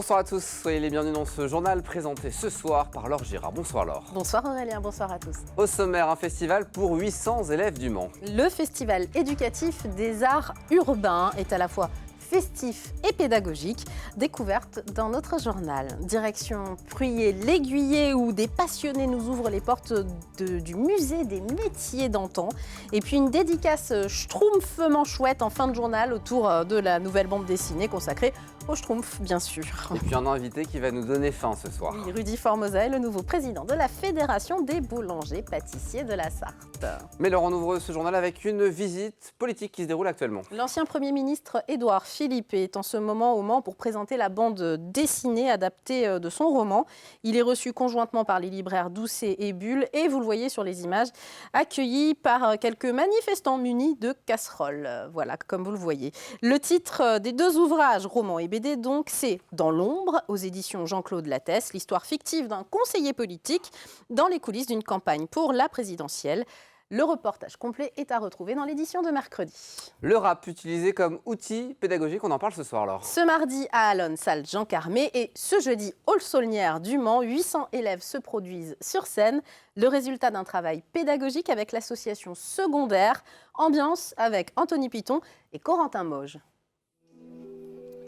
Bonsoir à tous, soyez les bienvenus dans ce journal présenté ce soir par Laure Girard. Bonsoir Laure. Bonsoir Aurélien, bonsoir à tous. Au sommaire, un festival pour 800 élèves du Mans. Le festival éducatif des arts urbains est à la fois festif et pédagogique, découverte dans notre journal. Direction Pruyé-l'Aiguillé où des passionnés nous ouvrent les portes du musée des métiers d'antan. Et puis une dédicace schtroumpfement chouette en fin de journal autour de la nouvelle bande dessinée consacrée au schtroumpf, bien sûr. Et puis un invité qui va nous donner faim ce soir. Oui, Rudy Formosa est le nouveau président de la Fédération des boulangers-pâtissiers de la Sarthe. Mais Laure, on ouvre ce journal avec une visite politique qui se déroule actuellement. L'ancien Premier ministre Édouard Philippe est en ce moment au Mans pour présenter la bande dessinée adaptée de son roman. Il est reçu conjointement par les libraires Doucet et Bulle et, vous le voyez sur les images, accueilli par quelques manifestants munis de casseroles. Voilà, comme vous le voyez. Le titre des deux ouvrages, roman et BD, donc, c'est « Dans l'ombre » aux éditions Jean-Claude Lattès, l'histoire fictive d'un conseiller politique dans les coulisses d'une campagne pour la présidentielle. Le reportage complet est à retrouver dans l'édition de mercredi. Le rap utilisé comme outil pédagogique, on en parle ce soir alors. Ce mardi à Allonne, salle Jean Carmé, et ce jeudi, Hall Saulnières du Mans, 800 élèves se produisent sur scène. Le résultat d'un travail pédagogique avec l'association Secondaire, ambiance avec Anthony Piton et Corentin Mauge.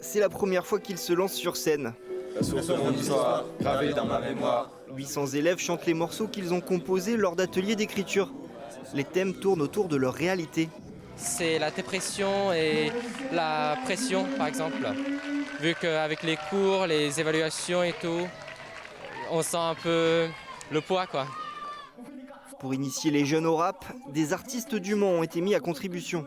C'est la première fois qu'ils se lancent sur scène. La source de mon histoire, gravée dans ma mémoire. 800 élèves chantent les morceaux qu'ils ont composés lors d'ateliers d'écriture. Les thèmes tournent autour de leur réalité. C'est la dépression et la pression, par exemple. Vu qu'avec les cours, les évaluations et tout, on sent un peu le poids, quoi. Pour initier les jeunes au rap, des artistes du Mans ont été mis à contribution.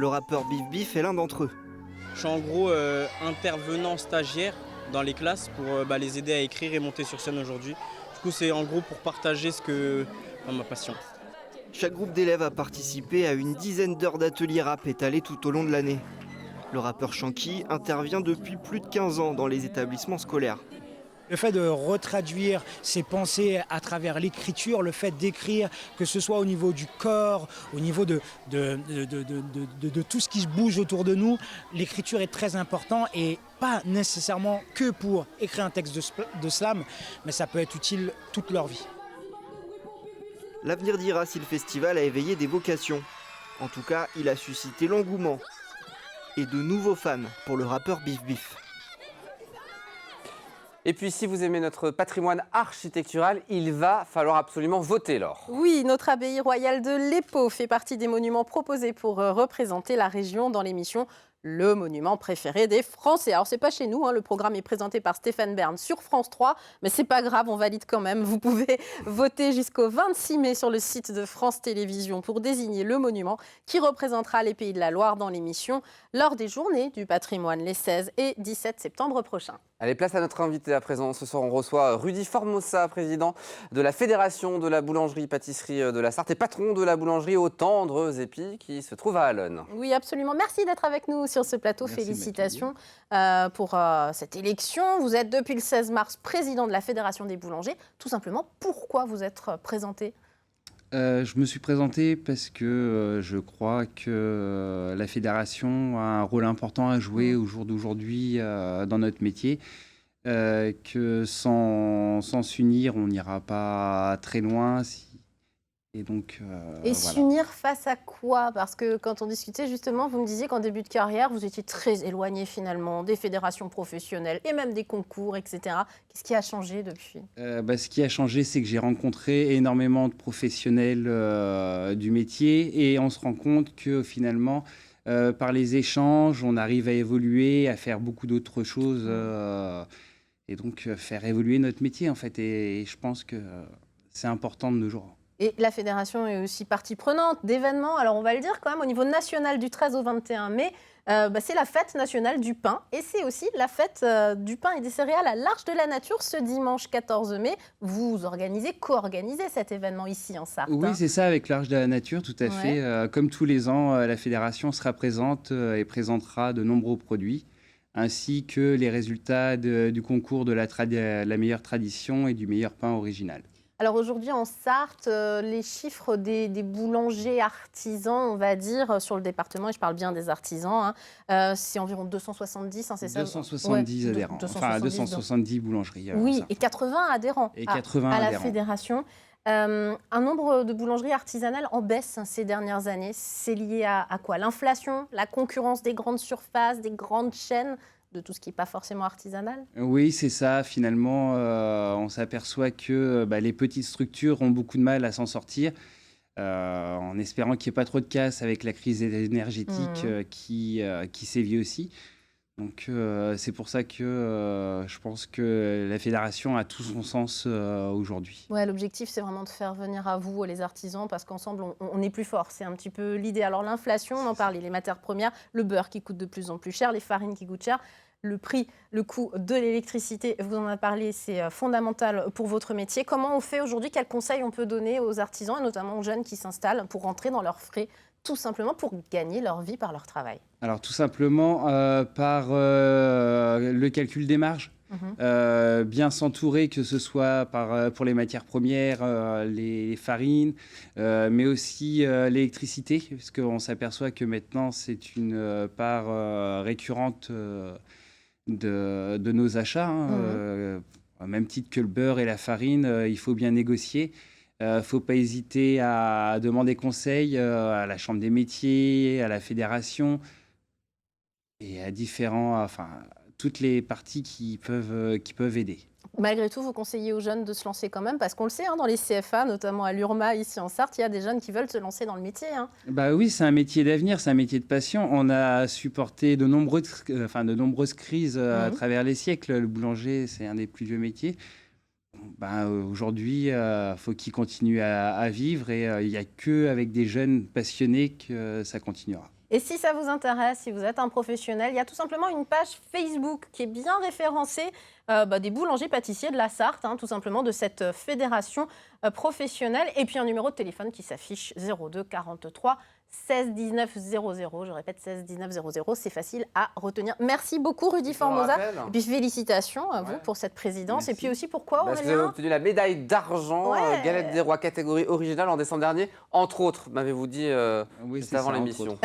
Le rappeur Bif Bif est l'un d'entre eux. Je suis en gros intervenant stagiaire dans les classes pour les aider à écrire et monter sur scène aujourd'hui. Du coup, c'est en gros pour partager ma passion. Chaque groupe d'élèves a participé à une dizaine d'heures d'ateliers rap étalés tout au long de l'année. Le rappeur Shanky intervient depuis plus de 15 ans dans les établissements scolaires. Le fait de retraduire ses pensées à travers l'écriture, le fait d'écrire, que ce soit au niveau du corps, au niveau de tout ce qui se bouge autour de nous, l'écriture est très importante et pas nécessairement que pour écrire un texte de slam, mais ça peut être utile toute leur vie. L'avenir dira si le festival a éveillé des vocations. En tout cas, il a suscité l'engouement et de nouveaux fans pour le rappeur Bif Bif. Et puis si vous aimez notre patrimoine architectural, il va falloir absolument voter, Laure. Oui, notre abbaye royale de l'Épau fait partie des monuments proposés pour représenter la région dans l'émission Le monument préféré des Français. Alors c'est pas chez nous, le programme est présenté par Stéphane Bern sur France 3, mais c'est pas grave, on valide quand même. Vous pouvez voter jusqu'au 26 mai sur le site de France Télévisions pour désigner le monument qui représentera les Pays de la Loire dans l'émission lors des Journées du patrimoine les 16 et 17 septembre prochains. Allez, place à notre invité à présent. Ce soir, on reçoit Rudy Formosa, président de la Fédération de la boulangerie-pâtisserie de la Sarthe et patron de la boulangerie aux Tendres Épis qui se trouve à Allonne. Oui, absolument. Merci d'être avec nous sur ce plateau. Merci, félicitations pour cette élection. Vous êtes depuis le 16 mars président de la Fédération des boulangers. Tout simplement, pourquoi vous êtes présenté ? Je me suis présenté parce que je crois que la fédération a un rôle important à jouer au jour d'aujourd'hui dans notre métier, que sans s'unir, on n'ira pas très loin. Et donc, et voilà. S'unir face à quoi ? Parce que quand on discutait justement, vous me disiez qu'en début de carrière, vous étiez très éloigné finalement des fédérations professionnelles et même des concours, etc. Qu'est-ce qui a changé depuis ? Ce qui a changé, c'est que j'ai rencontré énormément de professionnels du métier et on se rend compte que finalement, par les échanges, on arrive à évoluer, à faire beaucoup d'autres choses et donc faire évoluer notre métier en fait. Et je pense que c'est important de nos jours. Et la fédération est aussi partie prenante d'événements. Alors on va le dire quand même, au niveau national du 13 au 21 mai, c'est la fête nationale du pain. Et c'est aussi la fête du pain et des céréales à l'Arche de la Nature ce dimanche 14 mai. Vous co-organisez cet événement ici en Sarthe. Oui, c'est ça, avec l'Arche de la Nature, tout à fait. Comme tous les ans, la fédération sera présente et présentera de nombreux produits, ainsi que les résultats du concours de la meilleure tradition et du meilleur pain original. Alors aujourd'hui en Sarthe, les chiffres des boulangers artisans, on va dire, sur le département, et je parle bien des artisans, c'est environ 270, c'est ça 270 adhérents, 270 boulangeries. Oui, et 80 adhérents à la fédération. Un nombre de boulangeries artisanales en baisse ces dernières années. C'est lié à quoi? L'inflation, la concurrence des grandes surfaces, des grandes chaînes, de tout ce qui n'est pas forcément artisanal? Oui, c'est ça. Finalement, on s'aperçoit que les petites structures ont beaucoup de mal à s'en sortir, en espérant qu'il n'y ait pas trop de casse avec la crise énergétique qui sévit aussi. Donc, c'est pour ça que je pense que la fédération a tout son sens aujourd'hui. Ouais, l'objectif, c'est vraiment de faire venir à vous, les artisans, parce qu'ensemble, on est plus fort. C'est un petit peu l'idée. Alors, l'inflation, on en parlait, les matières premières, le beurre qui coûte de plus en plus cher, les farines qui coûtent cher, le prix, le coût de l'électricité, vous en avez parlé, c'est fondamental pour votre métier. Comment on fait aujourd'hui? Quels conseils on peut donner aux artisans, et notamment aux jeunes qui s'installent, pour rentrer dans leurs frais, tout simplement pour gagner leur vie par leur travail? Alors, tout simplement par le calcul des marges. Bien s'entourer, que ce soit pour les matières premières, les farines, mais aussi l'électricité, parce qu'on s'aperçoit que maintenant c'est une part récurrente de nos achats. Au même titre que le beurre et la farine, il faut bien négocier. Il ne faut pas hésiter à demander conseil à la Chambre des métiers, à la fédération et à toutes les parties qui peuvent aider. Malgré tout, vous conseillez aux jeunes de se lancer quand même, parce qu'on le sait, dans les CFA, notamment à l'URMA, ici en Sarthe, il y a des jeunes qui veulent se lancer dans le métier. Oui, c'est un métier d'avenir, c'est un métier de passion. On a supporté de nombreuses crises à travers les siècles. Le boulanger, c'est un des plus vieux métiers. Aujourd'hui, faut qu'il continue à vivre, et il n'y a qu'avec des jeunes passionnés que ça continuera. Et si ça vous intéresse, si vous êtes un professionnel, il y a tout simplement une page Facebook qui est bien référencée des boulangers pâtissiers de la Sarthe, tout simplement de cette fédération professionnelle. Et puis un numéro de téléphone qui s'affiche 02 43 16 19 00. Je répète, 16 19 00. C'est facile à retenir. Merci beaucoup, Rudy Formosa. Et puis félicitations à vous pour cette présidence. Merci. Et puis aussi, pourquoi, Parce que vous avez obtenu la médaille d'argent, Galette des Rois catégorie originale en décembre dernier, entre autres, m'avez-vous dit juste avant l'émission.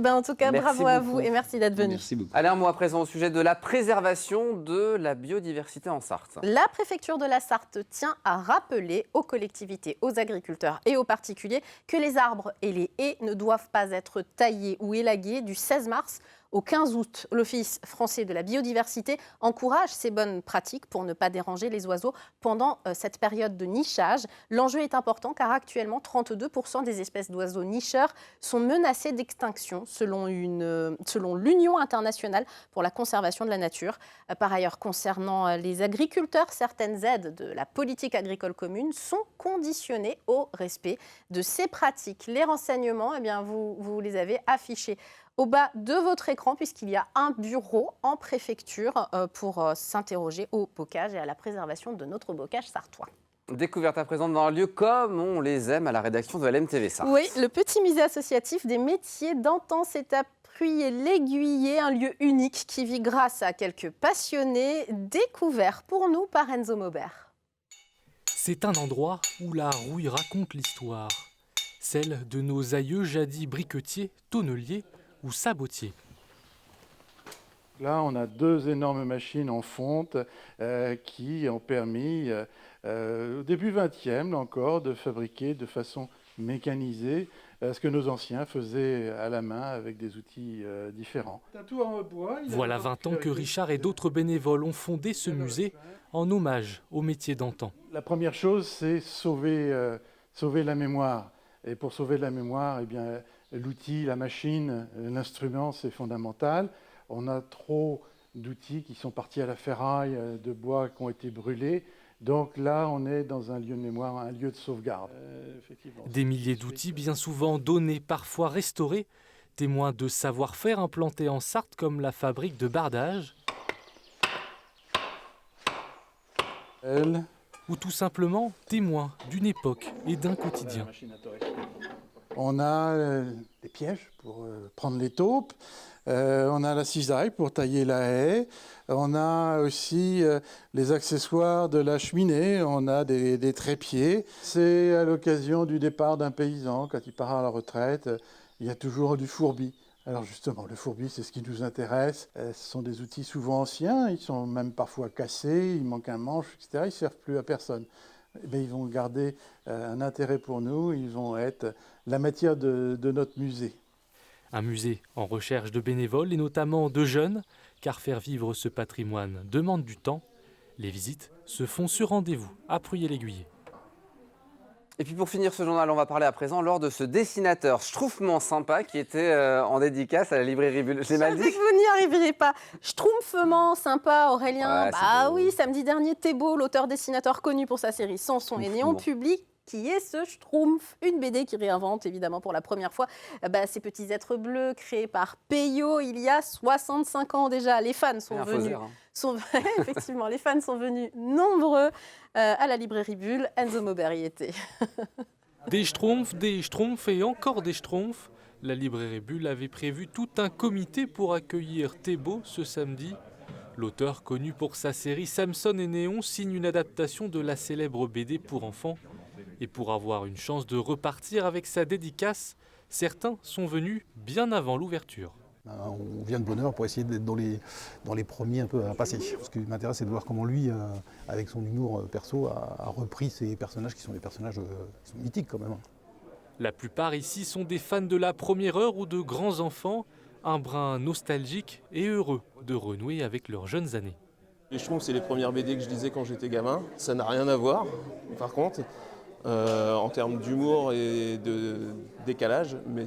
En tout cas, merci bravo beaucoup à vous et merci d'être venu. Merci beaucoup. Allez, un mot à présent au sujet de la préservation de la biodiversité en Sarthe. La préfecture de la Sarthe tient à rappeler aux collectivités, aux agriculteurs et aux particuliers que les arbres et les haies ne doivent pas être taillés ou élagués du 16 mars au 15 août. L'Office français de la biodiversité encourage ces bonnes pratiques pour ne pas déranger les oiseaux pendant cette période de nichage. L'enjeu est important car actuellement 32% des espèces d'oiseaux nicheurs sont menacées d'extinction selon l'Union internationale pour la conservation de la nature. Par ailleurs, concernant les agriculteurs, certaines aides de la politique agricole commune sont conditionnées au respect de ces pratiques. Les renseignements, vous les avez affichés au bas de votre écran, puisqu'il y a un bureau en préfecture pour s'interroger au bocage et à la préservation de notre bocage sartois. Découverte à présent dans un lieu comme on les aime à la rédaction de LMTV Sarthe. Oui, le petit musée associatif des métiers d'antan s'est appuyé l'Aiguillé, un lieu unique qui vit grâce à quelques passionnés, découverts pour nous par Enzo Maubert. C'est un endroit où la rouille raconte l'histoire, celle de nos aïeux jadis briquetiers, tonneliers ou sabotier. Là, on a deux énormes machines en fonte qui ont permis, au début 20e, encore, de fabriquer de façon mécanisée ce que nos anciens faisaient à la main avec des outils différents. Voilà 20 ans que Richard et d'autres bénévoles ont fondé ce musée en hommage au métier d'antan. La première chose, c'est sauver la mémoire. Et pour sauver la mémoire, l'outil, la machine, l'instrument, c'est fondamental. On a trop d'outils qui sont partis à la ferraille, de bois qui ont été brûlés. Donc là, on est dans un lieu de mémoire, un lieu de sauvegarde. Des milliers d'outils, bien souvent donnés, parfois restaurés, témoins de savoir-faire implantés en Sarthe comme la fabrique de bardage. Ou tout simplement témoins d'une époque et d'un quotidien. On a des pièges pour prendre les taupes, On a la cisaille pour tailler la haie. On a aussi les accessoires de la cheminée. On a des trépieds. C'est à l'occasion du départ d'un paysan, quand il part à la retraite, il y a toujours du fourbi. Alors justement, le fourbi, c'est ce qui nous intéresse. Ce sont des outils souvent anciens, ils sont même parfois cassés, il manque un manche, etc. Ils ne servent plus à personne. Mais ils vont garder un intérêt pour nous, ils vont être la matière de notre musée. Un musée en recherche de bénévoles et notamment de jeunes, car faire vivre ce patrimoine demande du temps. Les visites se font sur rendez-vous à Pruyé-l'Aiguiller. Et puis pour finir ce journal, on va parler à présent lors de ce dessinateur schtroumpfement sympa qui était en dédicace à la librairie Bulle. J'ai mal dit. Je sais que vous n'y arriverez pas. Schtroumpfement sympa, Aurélien. Ouais, bah oui, samedi dernier, Thébault, l'auteur-dessinateur connu pour sa série Samson et Néon, publie Qui est ce Schtroumpf, une BD qui réinvente évidemment pour la première fois ces petits êtres bleus créés par Peyo il y a 65 ans déjà. Les fans sont venus. Effectivement, les fans sont venus nombreux à la librairie Bulle. Enzo Maubert y était. Des Schtroumpfs et encore des Schtroumpfs. La librairie Bulle avait prévu tout un comité pour accueillir Thébault ce samedi. L'auteur, connu pour sa série Samson et Néon, signe une adaptation de la célèbre BD pour enfants. Et pour avoir une chance de repartir avec sa dédicace, certains sont venus bien avant l'ouverture. On vient de bonne heure pour essayer d'être dans les premiers un peu à passer. Ce qui m'intéresse, c'est de voir comment lui, avec son humour perso, a repris ces personnages qui sont des personnages qui sont mythiques quand même. La plupart ici sont des fans de la première heure ou de grands enfants, un brin nostalgique et heureux de renouer avec leurs jeunes années. Les Schtroumpfs, c'est les premières BD que je lisais quand j'étais gamin. Ça n'a rien à voir, par contre. En termes d'humour et de décalage, mais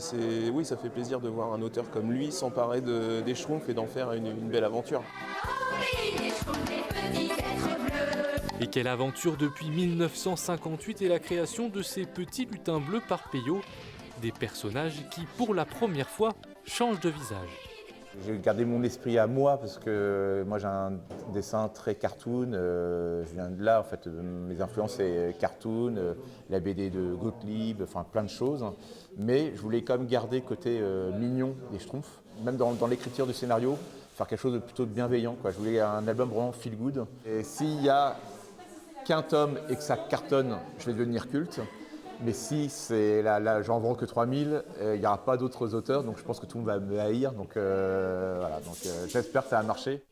oui, ça fait plaisir de voir un auteur comme lui s'emparer des Schtroumpfs et d'en faire une belle aventure. Et quelle aventure depuis 1958 et la création de ces petits lutins bleus par Peyo, des personnages qui, pour la première fois, changent de visage. J'ai gardé mon esprit à moi parce que moi j'ai un dessin très cartoon, je viens de là en fait, mes influences c'est cartoon, la BD de Gottlieb, enfin plein de choses, mais je voulais quand même garder le côté mignon des Schtroumpfs, même dans l'écriture du scénario, faire quelque chose de plutôt bienveillant, quoi. Je voulais un album vraiment feel good, et s'il y a qu'un tome et que ça cartonne, je vais devenir culte. Mais si j'en vends que 3000, il n'y aura pas d'autres auteurs, donc je pense que tout le monde va me haïr. Donc voilà, j'espère que ça va marcher.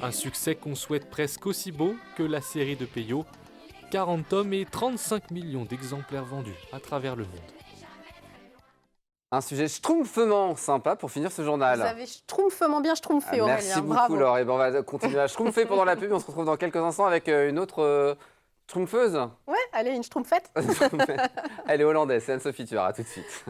Un succès qu'on souhaite presque aussi beau que la série de Peyo. 40 tomes et 35 millions d'exemplaires vendus à travers le monde. Un sujet schtroumpfement sympa pour finir ce journal. Vous avez schtroumpfement bien schtroumpfé, Aurélien. Merci beaucoup, Laure. Et on va continuer à schtroumpfer pendant la pub. On se retrouve dans quelques instants avec une autre schtroumpfeuse. Ouais, allez, une schtroumpfette. Elle est hollandaise, c'est Anne-Sophie Tuard. À tout de suite.